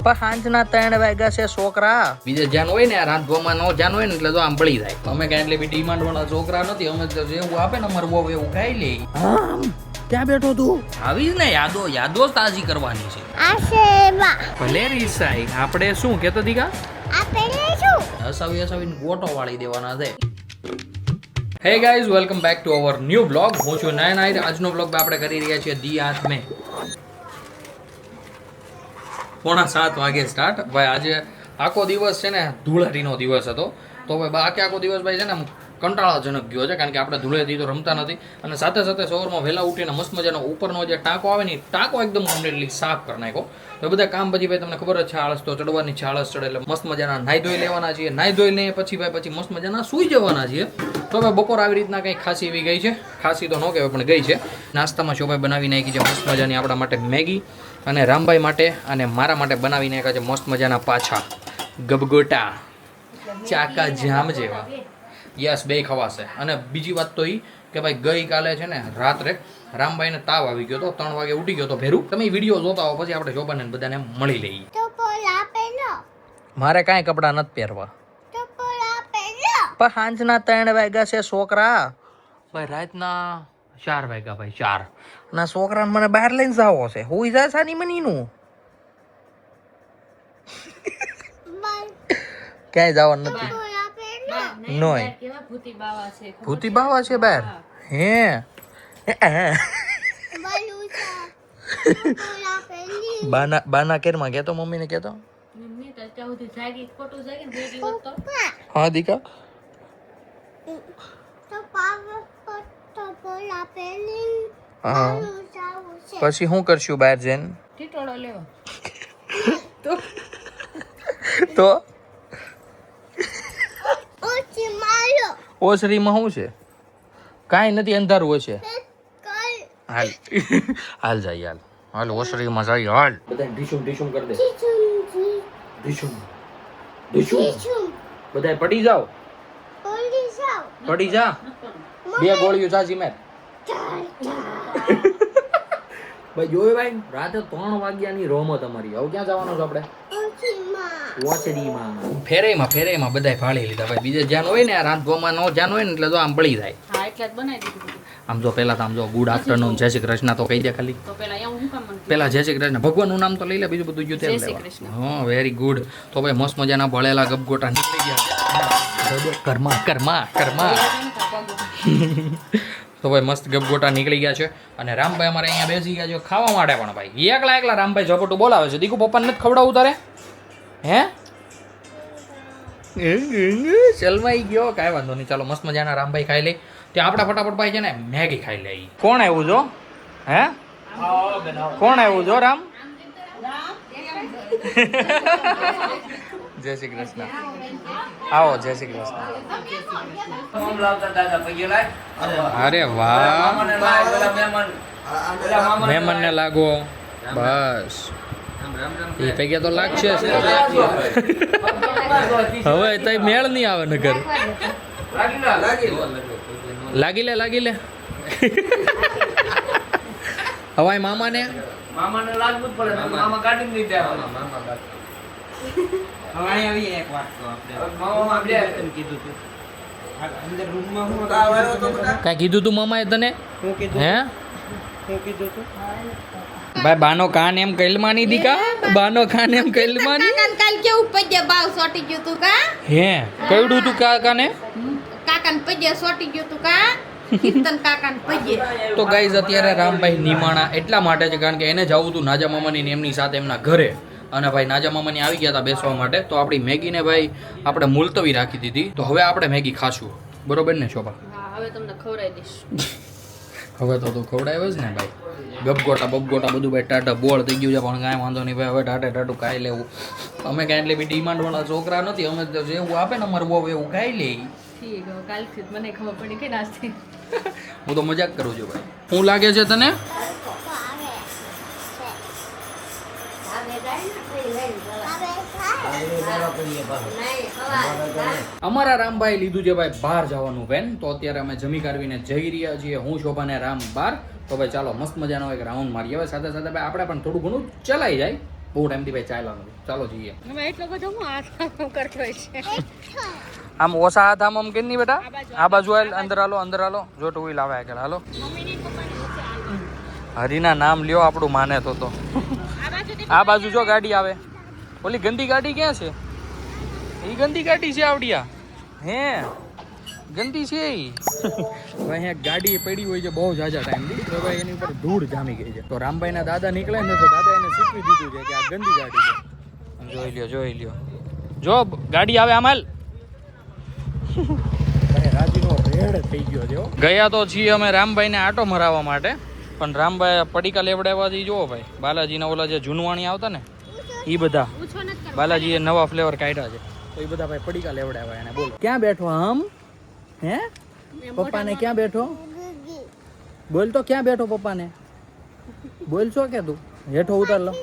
પણ સાંજના 3 વાગ્યા છે છોકરા. બીજે જ્ઞાન હોય ને રાંધવામાં નો જ્ઞાન હોય ને એટલે તો આમ બળી જાય. અમે કઈ એટલે ડિમાન્ડ વાળા છોકરા નથી. અમે તો જેવું આપે ને અમારું બહુ એવું ખાઈ લે. ક્યાં બેઠો તું? આવી ને યાદો તાજી કરવાની છે. ભલે રીસાઈ આપણે શું કેતો દીકા હસાવીને ગોટો વાળી દેવાના છે. Hey guys, welcome back to our new blog. હું છું નયન આહિર. આજનો બ્લોગ આપણે કરી રહ્યા છીએ દી આઠ મે 6:45 વાગે સ્ટાર્ટ. ભાઈ આજે આખો દિવસ છે ને ધૂળેટીનો દિવસ હતો. તો ભાઈ આખો દિવસ ભાઈ છે ને કંટાળાજનક ગયો છે, કારણ કે આપણે ધૂળેટી તો રમતા નથી. અને સાથે સાથે સવારમાં વહેલા ઉઠીને મસ્ત મજાનો ઉપરનો જે ટાંકો આવે ને ટાંકો એકદમ કમ્પ્લીટલી સાફ કરી નાખ્યો. તો બધા કામ પછી ભાઈ તમને ખબર જ છે, આળસ તો ચડવાની છે. આળસ ચડે એટલે મસ્ત મજાના નાહી ધોઈ લેવાના છીએ. નાહી ધોઈ લઈએ પછી મસ્ત મજાના સૂઈ જવાના છીએ. તો ભાઈ બપોર આવી રીતના કંઈ ખાસી એવી ગઈ છે. ખાસી તો ન કહેવાય પણ ગઈ છે. નાસ્તામાં શોભાઈ બનાવી નાખી છે મસ્ત મજાની આપણા માટે મેગી, અને રામભાઈ માટે અને મારા માટે બનાવી નાખ્યા છે મસ્ત મજાના પાછા ગબગોટા ચાકા જામ જેવા. યસ, બે ખવાશે. અને બીજી વાત તો એ કે ભાઈ ગઈકાલે છે ને રાત્રે રામભાઈને તાવ આવી ગયો તો 3 વાગે ઉઠી ગયો તો ભેરું. તમે વિડીયો જોતા હો પછી આપણે શોભાને બધાને મળી લઈએ. મારે કાંઈ કપડાં નથી પહેરવા. પણ સાંજના 3 વાગ્યા છે છોકરા. ભાઈ રાતના 4 વાગ્યા ભાઈ 4. અને છોકરાને મને બહાર લઈને જાવો છે. હુઈ જાય સાની મનીનું. ક્યાંય જવાનું નથી. નોય ભૂતી બાવા છે બહાર. હે બાના કેરમાં કેતો, મમ્મીને કેતો. હા દીકા, હા પછી શું કરશું બહાર જઈને? તો ઓસરીમાં શું છે? કાંઈ નથી, અંધારું હશે. હાલ હાલ જાય, હાલ ઓસરીમાં જાય. હાલ બધા ઢીશુમ કરી દે. ઢીશુમ બધા પડી જાઓ. પડી જા. 2 ગોળીઓ ચાચી મેં ભાઈ જોયું ભાઈ. રાતે 3 વાગ્યાની રોમો તમારી. હવે ક્યાં જવાનું છે આપણે? ફેરેમાં બધાય ફાળી લીધા ભાઈ. બીજે જ્ઞાન હોય ને રાંધવામાં નો જ્ઞાન હોય ને એટલે તો આમ બળી જાય. આમ જો પેલા તો આમ જો ગુડ આફ્ટરનૂન, જય શ્રી કૃષ્ણ તો કહી દે ખાલી. પેલા જય શ્રી કૃષ્ણ ભગવાનનું નામ તો લઈ લે, બીજું બધું જુતે લેવા. હા, વેરી ગુડ. તો ભાઈ મસ્ત મજાના ભળેલા ગપગોટા નીકળી ગયા. કરમાં તો ભાઈ મસ્ત ગપગોટા નીકળી ગયા છે. અને રામભાઈ અમારે અહીંયા બેસી ગયા છે ખાવા માટે. પણ ભાઈ એકલા રામભાઈ ઝપટું બોલાવે છે. દીકુ પપ્પાને નથી ખવડાવું તારે? હે ચલવાઈ ગયો, કાંઈ વાંધો નહીં. ચાલો મસ્ત મજાના રામભાઈ ખાઈ લે. ત્યાં આપણે ફટાફટ ભાઈ છે ને મેગી ખાઈ લઈએ. કોણ આવ્યું જો? હે કોણ આવ્યું જો? રામ જય શ્રી કૃષ્ણ. આવો, જય શ્રી કૃષ્ણ. અરે વાહ, મહેમાનને લાગો. બસ એ પૈકી તો લાગશે જ. હવે તઈ મેળ નહીં આવે નગર. લાગી લે હવાય મામાને લાગવું જ પડે. મામા કાઢી દીધે. કઈ કીધું તું મામાએ તને? હે ભાઈ બાનો કાન એમ કૈલમાની દીકા. બાનો કાન એમ કૈલમાની. કાલ કેવું પજ્જે બાવ સોટી ગયું તું કા? હે કઈડું તું કાકાને? કાકાને પજ્જે સોટી ગયું તું કા? કીર્તન કાકાને પજ્જે. તો ગાઈઝ અત્યારે રામભાઈ નિમાણા એટલા માટે છે કારણ કે એને જવું હતું નાજા મામાની ને એમની સાથે એમના ઘરે. અને ભાઈ નાજા મામાની આવી ગયા હતા બેસવા માટે. તો આપણી મેગીને ભાઈ આપણે મુલતવી રાખી દીધી. તો હવે આપણે મેગી ખાશું, બરોબર ને શોભા? હવે તમને ખવડાવી દઈશ. હવે તો ખવડાવ્યો જ ને ભાઈ. ગપગોટા બપગોટા બધું ભાઈ ટાટા બોળ થઈ ગયું છે. પણ કાંઈ વાંધો નહીં ભાઈ, હવે ટાટું ખાઈ લેવું. અમે કાંઈ એટલે બી ડિમાન્ડ વાળા છોકરા નથી. અમે તો જેવું આપે ને અમારું બહુ એવું ખાઈ લઈએ. કાલથી મને ખબર પડી કે નાસ્તી. હું તો મજાક કરું છું ભાઈ. શું લાગે છે તને? અમારા રામભાઈ લીધું છે ભાઈ બહાર જવાનું વેન. તો અત્યારે અમે જમી કાઢવીને જઈ રહ્યા છીએ, હું શોભા ને રામ બહાર. તો ભાઈ ચાલો મસ્ત મજાનો એક રાઉન્ડ મારીએ. હવે સાથે સાથે ભાઈ આપણે પણ થોડું ઘણું ચલાઈ જાય. બહુ ટાઈમથી ભાઈ ચાલ્યા નથી. ચાલો જઈએ. હવે એટલો બધો હું હાથ કરતો છે. આમ ઓછા હાથ આમ કે નહીં બેટા, આ બાજુ હાલ, અંદર હાલો. જો ટુ વ્હીલ આવે આગળ, હાલો. હરીના નામ લ્યો, આપણું માને તો આ બાજુ જો ગાડી આવે. ઓલી ગંદી ગાડી ક્યાં છે? એ ગંદી ગાડી છે આવડિયા. હે ગંદી છે ઈ. ભાઈ અહીંયા ગાડી પડી હોય છે બહુ જાજા ટાઈમથી, તો ભાઈ એની ઉપર ધૂળ જામી ગઈ છે. તો રામભાઈના દાદા નીકળે ને તો દાદા એને શીખવી દીધું છે કે આ ગંદી ગાડી છે. જોઈ લ્યો જો ગાડી આવે આમ હાલ. ભાઈ રાજીનો રેડ થઈ ગયો છે. ગયા તો છીએ અમે રામભાઈને આટો મરાવવા માટે, પણ રામભાઈ પડીકા લેવડાવવાથી જુઓ ભાઈ, બાલાજીના ઓલા જે જૂનવાણી આવતા ને એ બધા બાલાજીએ નવા ફ્લેવર કાઢ્યા છે, તો એ બધા ભાઈ પડીકા લેવડાવ્યા એને. બોલ ક્યાં બેઠો આમ? હે પપ્પાને ક્યાં બેઠો? બોલ તો ક્યાં બેઠો પપ્પાને? બોલ છો કે તું? હેઠો ઉતાર લો.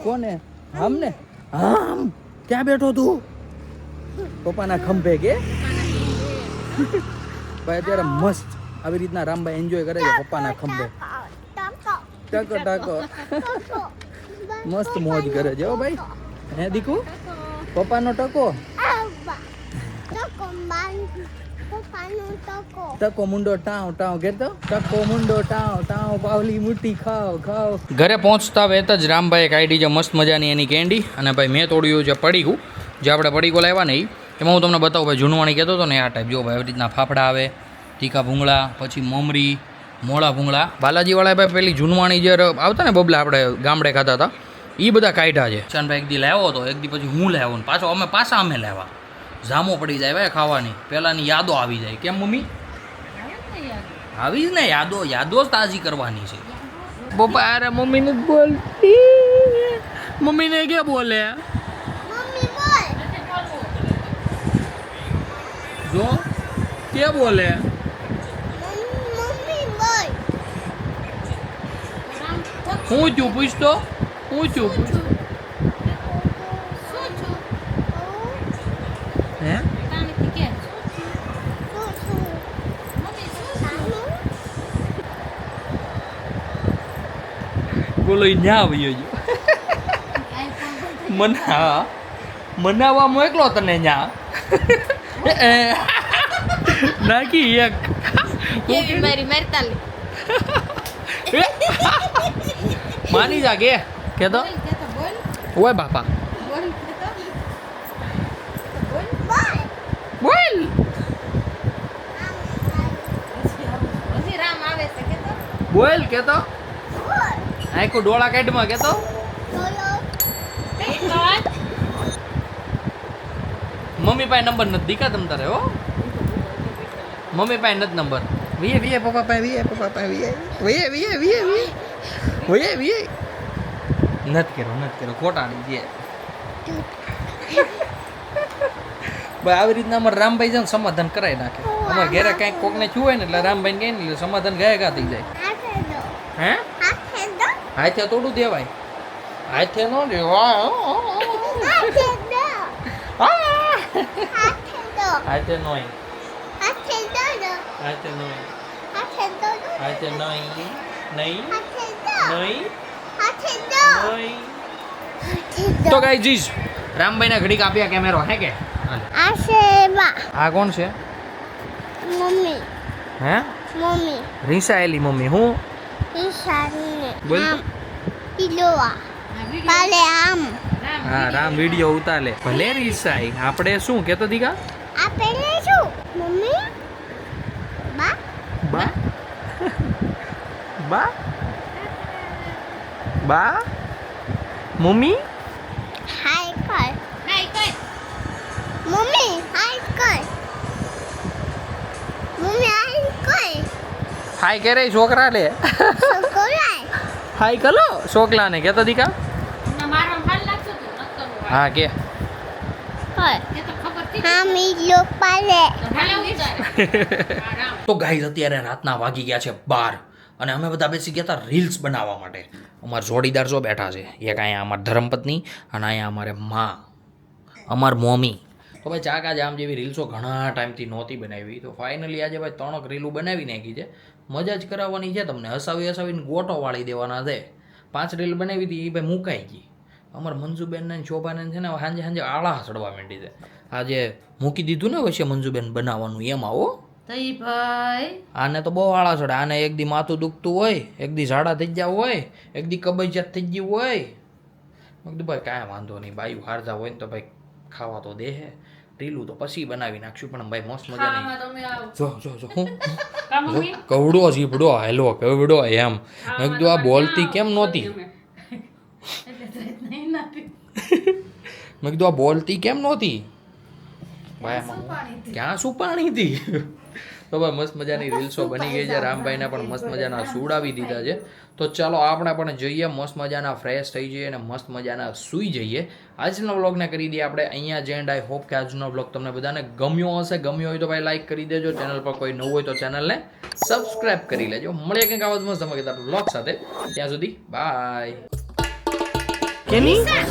કોને? આમ ને? આમ ક્યાં બેઠો તું? પપ્પાના ખંભે કે? ભાઈ અત્યારે મસ્ત આવી રીતના રામભાઈ એન્જોય કરે છે પપ્પાના ખંભે. ટકો મસ્ત મોજ કરે છે હો ભાઈ. હે દીકુ પપ્પાનો ટકો. ટકો મુંડો ટાવ ટાવ કહેતો, ટકો મુંડો ટાવ ટાવ પાવલી મુઠ્ઠી ખાવ. ઘરે પહોંચતા વેત જ રામભાઈએ કાઢી છે મસ્ત મજાની એની કેન્ડી, અને ભાઈ મેં તોડ્યું છે પડીકું. જે આપણે પડીકો લાવ્યા ને એમાં હું તમને બતાવું ભાઈ, જૂનવાણી કહેતો હતો ને આ ટાઈપ. જો ભાઈ આવી રીતના ફાફડા આવે, તીખા ભૂંગળા, પછી મમરી, મોળા ભૂંગળા. બાલાજીવાળા ભાઈ પેલી જૂનવાણી જે આવતા ને બબલા આપણે ગામડે ખાતા હતા એ બધા કાઢ્યા છે. ચાંદભાઈ એક દી લાવ્યો હતો, એક દી પછી હું લાવ્યો ને પાછો અમે લાવ્યા. જામો પડી જાય ભાઈ ખાવાની, પહેલાંની યાદો આવી જાય. કેમ મમ્મી? આવી જ ને યાદો જ તાજી કરવાની છે. પપ્પા અરે મમ્મી ને બોલતી, મમ્મીને ક્યાં બોલે? જો કે બોલે? હું છું પૂછતો, હે બોલો ન્યા આવ્યો જો. મનાવા મોકલો તને ન્યા. નાખી એક મારી મારતાલી માની જા કે તો ઓય બાપા બોલ. બોલ કે તો આખું ડોળા કાઢમાં કે તો મમ્મી પાસે નંબર નથી દીકા તમ તારે હો. મમ્મી પાસે નથી નંબર. વીએ પપ્પા પાસે વીએ નથી કરો ખોટા નહીં જે. ભાઈ આવી રીતના અમારે રામભાઈ છે ને સમાધાન કરાવી નાખે. અમારે ઘરે કાંઈક કોકને થયું હોય ને એટલે રામભાઈ કહે ને એટલે સમાધાન ગયા થઈ જાય. હે હાથે તોડું દેવાય? હાથે નો દેવાય. હાથે નોય તો ગાઈ જીસ રામભાઈ ના ઘડીક આપ્યા કેમેરો હે કે આ કોણ છે? મમ્મી. હે મમ્મી. રીસાયેલી મમ્મી. હું બોલ પાલે આમ. હા રામ વિડિયો ઉતારે ભલે રીસાઈ. આપણે શું કેતો દીકા? આપણે શું મમ્મી બા બા બા બા મમ્મી હાય કર મમ્મી હાય કર મમ્મી હાય કર હાય કે રે છોકરા લે છોકરા હાય કલો છોકલા ને કેતો દીકા મારો હાલ લાગતો તો નકર હા કે હા એ તો ખબર થી હા મી લોક પાલે તો ગાઈઝ અત્યારે રાતના વાગી ગયા છે 12 અને અમે બધા બેસી ગયા હતા રીલ્સ બનાવવા માટે. અમારા જોડીદાર જો બેઠા છે, એક અહીંયા અમારા ધર્મપત્ની અને અહીંયા અમારે માં, અમાર મમ્મી. તો ભાઈ ચાકા જામ જેવી રીલ્સો ઘણા ટાઈમથી નહોતી બનાવી, તો ફાઇનલી આજે ભાઈ 3 રીલું બનાવી નાખી છે. મજા જ કરાવવાની છે તમને, હસાવીને ગોટો વાળી દેવાના છે. 5 રીલ બનાવી હતી એ ભાઈ મુકાઈ ગઈ. અમાર મંજુબેન ને શોભાને છે ને સાંજે સાંજે આળા ચડવા માંડી છે. આજે મૂકી દીધું ને પછી મંજુબેન બનાવવાનું એમાં હો. તઈ ભાઈ આને તો બહુ આળા ચડે. આને એક દી માથું દુખતું હોય, એક દી ઝાડા થઈ ગયા હોય, એક દી કબજિયાત થઈ ગયું હોય. મેં કીધું ભાઈ કાંઈ વાંધો નહીં, બાયું હારજા હોય ને તો ભાઈ ખાવા તો દે હે. ઢીલું તો પછી બનાવી નાખશું, પણ ભાઈ મસ્ત મજાની. જો જો જો હું કવડો જીભડો હેલો કવડો એમ. મેં કીધું આ બોલતી કેમ નહોતી? મેં કીધું આ બોલતી કેમ નહોતી? ભાઈ ક્યાં શું પાણી હતી? તો ભાઈ મસ્ત મજાની રીલ્સો બની ગઈ છે. રામભાઈને પણ મસ્ત મજાના સુડાવી દીધા છે. તો ચાલો આપણે પણ જઈએ, મસ્ત મજાના ફ્રેશ થઈ જઈએ અને મસ્ત મજાના સૂઈ જઈએ. આજનો વ્લોગને કરી દઈએ આપણે અહીંયા જ એન્ડ. આઈ હોપ કે આજનો વ્લોગ તમને બધાને ગમ્યો હશે. ગમ્યો હોય તો ભાઈ લાઈક કરી દેજો. ચેનલ પર કોઈ નવું હોય તો ચેનલને સબસ્ક્રાઇબ કરી લેજો. મળીએ કંઈક આવા જ મસ્ત ધમાકેદાર વ્લોગ સાથે. ત્યાં સુધી બાય. રીસા,